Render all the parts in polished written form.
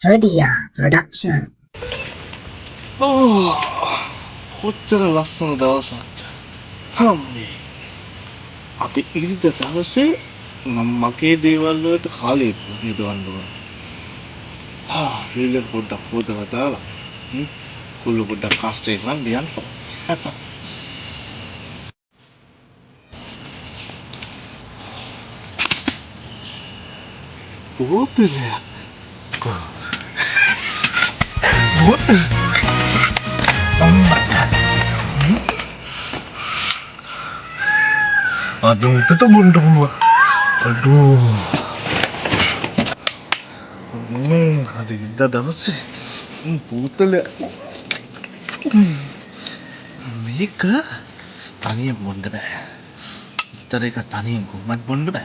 Ferdia Production. කොච්චර ලස්සන දවසක්ද හම්බේ. අපි ඉරිද දවසේ මම මගේ දේවල් වලට කාලේ යොදවන්න ඕන. රීල පොඩ්ඩක් හොදලා දාලා කුල්ල පොඩ්ඩක් කාස්ටේ කරන් දියන්න. ඕපෙරයක්. Aduh, itu tuh bunda gua. Aduh. Ada kita dapat sih. Putel ya. Mika tani yang bunda be. Cari ke tani yang kuman bunda be.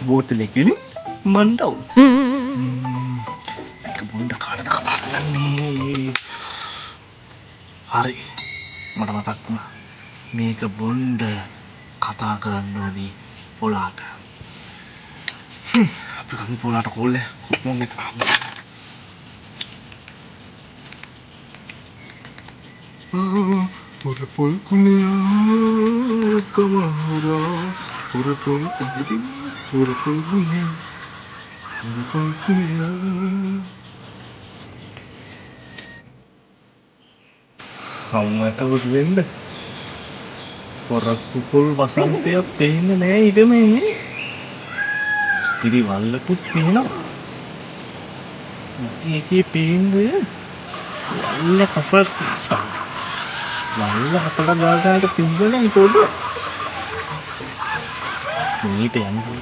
Buat lagi ni mandau. Mika bunda kada kata ni. Hari mana mataku mah. Mika bunda කතා කරන්න ඕනේ පොලාට. අපි කමු පොලාට call එක කොප්පොන් එක ගන්න. පොල් කුණියා කමහරා පොල් කුණියා අම්මට බුදු වෙන්න පොරක්කු පොල් වසන්තයක් පේන්නේ නෑ ඉඩමේ. පිරිවල්ලකුත් තියෙනවා. ඉතින් ඒකේ පේන්නේ වල්ල කපල ගාගාට තිබ්බනේ පොඩ. මීට යන්නේ.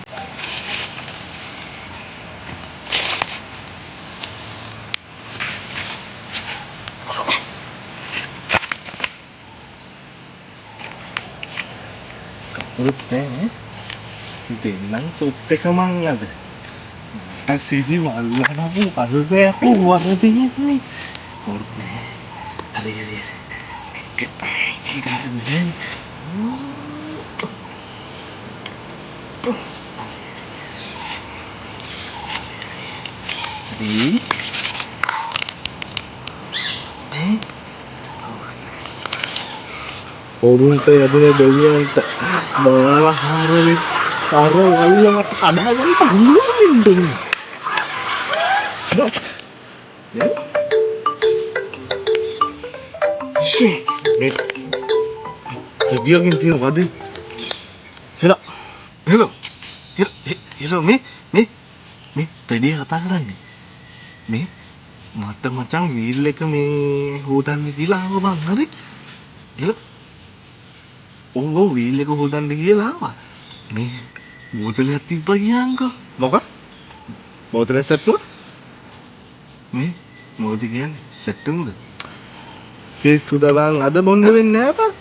Rutnya dengan sutte kemang ada sini malah aku keluar dari ini rutnya hari Orang kayak ada dewian tak malah hari wala ada kan tanggung dong. Ya. Sih. Jadi yang inti apa deh? Hello. Me. Tadi kata kan nih. Me. Macam milik me hutan di lawa bang hari. Hello. Oh, wheel එක හොදන්න කියලා ආවා. මේ බෝතලයක් තිබ්බා කියන්කෝ. මොකක්? බෝතලයක් set වුණා? මේ මොකද කියන්නේ? සෙට් වුණාද? කේස් උදවන් අද බොන්න වෙන්නේ නැහැ බං.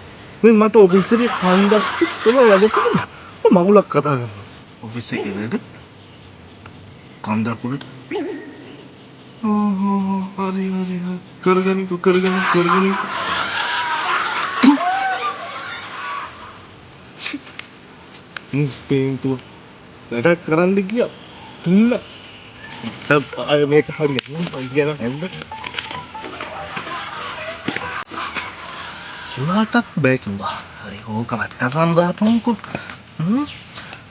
මේ මට ඔෆිස් එකේ කන්දක් තුන වැඩ තියෙනවා. මගුලක් කතා කරනවා. ඔෆිස් එකේ නේද? කන්දක් උඩට. හරි. කරගනිකෝ. Pintu ada keran di kia enggak ayo mereka harian bagian ember latak baik mbah hari ko kalataran dah pangku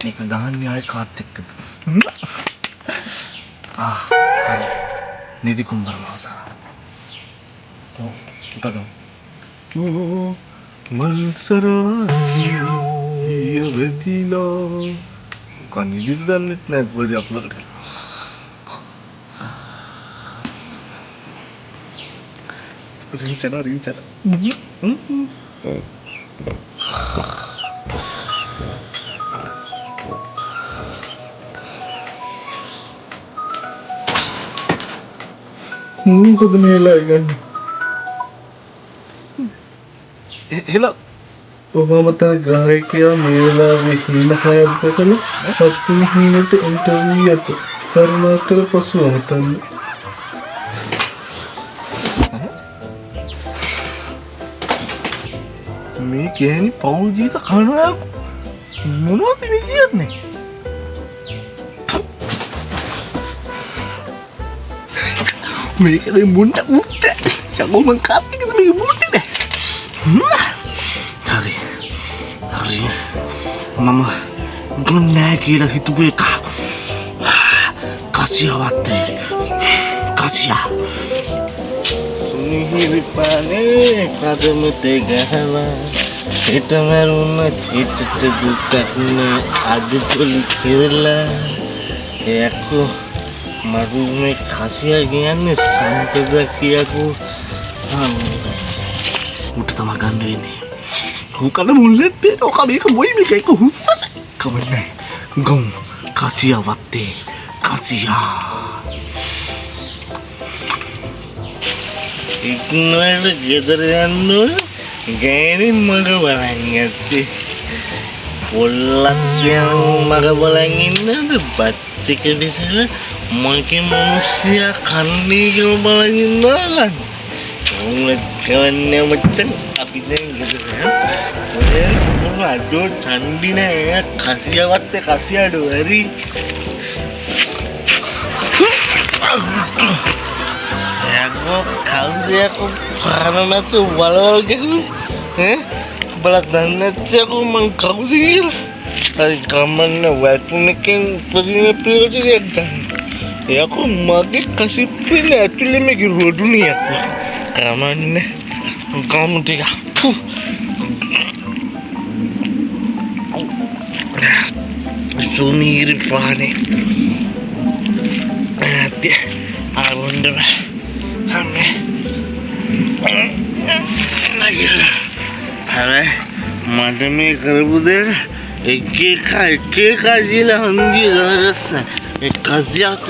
ni kedangan ni ay katik ni di kumbar masa kita dong Mansarasi ya betila kan ini dan net boleh upload rencana kau nilai kan hello මමත ගායකයා මේ වෙලාවේ හීන හයක් දැකලා පත්තුන හීනට interview එක කරුණාකර පසුව අමතන්න. මේ කියන්නේ පෞල් ජීවිත කනවා මොනවද මේ කියන්නේ? මේකද මුන්න උත්ත චකෝ මං කාප්පිකද මේක මුන්නේ නැහැ හරි මම නෑ කියලා හිතුව එක කසියාවත්තේ කසියා මිහිරි පානේ කදමට ගහලා හිට මරුණ හිටට දුකක් නෑ අද පොලි කෙරලා එයක්කෝ මරු මේ කසියා කියන්නේ සම්පදක් කියකෝ උට තමා ගන්න වෙන්නේ හුකන මුල්ලෙත් පේන ඔක මේක මොයි මේක එක හුස්සන කවන්නේ ගම් කසියා වත්තේ කසියා ඉක්මනට ගෙදර යන්න ගෑනින් මග බලන් යත්තේ පොල්ලස් යන මග බලන් ඉන්නද බච්චක විසල මගේ මොනුස්සියා කන්නේ කියලා බලන් ඉන්නවා උන් කවන්නේ මචං අපි දැන් ගෙදර ඔය අදෝ චන්දි නෑ කසියවත් කසියඩෝ හරි යකෝ කවුදයකෝ පාරමතු වලවල් ගෙකුනේ බලක් දන්නේ නැත්නම් මං කවුද කියලා හරි කමන්න වතුනකින් උපදින ප්‍රයෝජනයක් ගන්න යකෝ මගේ කසිප්පිල ඇතුලේ මේක රොඩුනියක් කමන්නේ ගමු ටික සුමීරි පානේ I wonder how many මට මේ කරපු දෙක එක කියලා හංගි ගලගස්ස ඒ කසියක්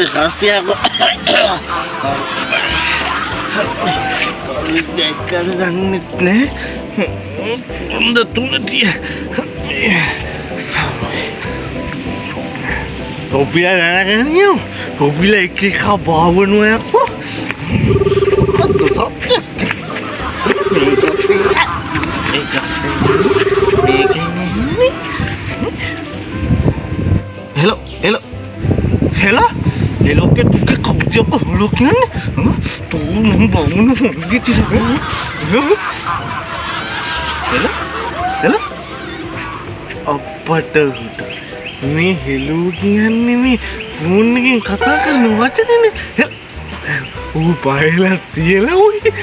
දෙකක් ගන්නෙත් නෑ හොඳ තුන තිය टोपिया गाना कहनी हो टोपीला एक खा बावन हुआ आपको हेलो हेलो हेलो हेलो के तुके कब्जे को हेलो क्या ने तो नहीं बावन होंगे चीज हेलो हेलो अपट මේ හෙලෝ කියන්නේ මේ ෆෝන් එකෙන් කතා කරන වචනේනේ ඌ බයලා තියලා උයි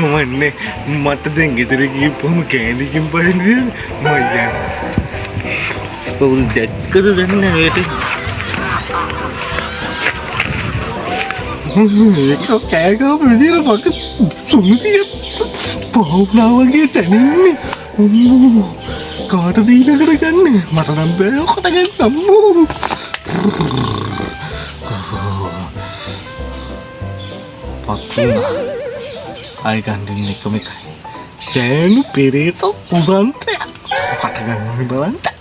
මන්නේ මට දැන් ගෙදර ගිහපුවම කෑලිකින් බයින්නේ මයියා ඌ දැක්කද දැන් ඒට ඒක කෑගාව විදියට පක සුමිතිය පවුනා වගේ තැනින්නේ අම්මෝ කාට දීලා කරගන්නේ මට නම් බෑ ඔකට ගන්න අම්මෝ පත්තුනා අය ගන්න එකම එකයි කෑනු පෙරේත උසන්තය ඔකට ගන්න බලන්න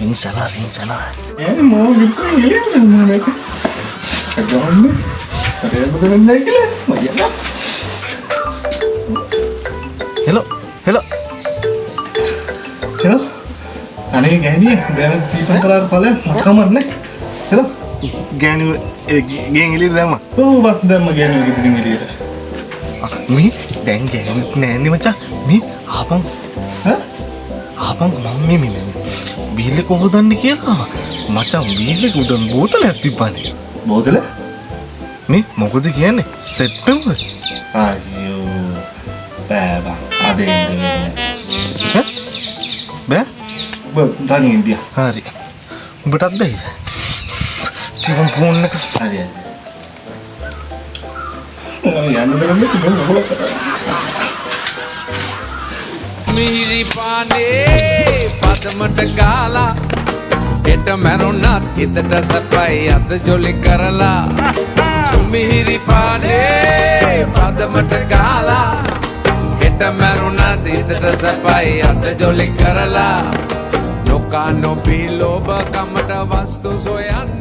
රින්සලා mau gitu ya mana agaknya ada yang beneran lagi lah majalah hello aneh gini ya biar tipe kelar kepala kamar nih hello geng ini sama oh bak dah mah geng gitu gini mi deng nih macam mi abang mami බීල්ල කොහොදන්න කියලා මචං බීල්ලක උඩන් බෝතලයක් තිබ්බනේ බෝතල මේ මොකද කියන්නේ set පෙව්ව අයියෝ බෑ බා අද ඉන්නේ බෑ තනියෙන් ඉන්දියා හරි උඹටත් බැයිද ජීවන් ෆෝන් එක හරි යන්න බැලුවේ තිබුණ නෝලක මිහිරි පානේ පදමට ගාලා හෙට මැරුණත් හිතට සපයි අද ජොලි කරලා මිහිරි පානේ පදමට ගාලා හෙට මැරුණත් හිතට සපයි අද ජොලි කරලා නොකා නොපී ලෝභ කමට වස්තු සොයන්න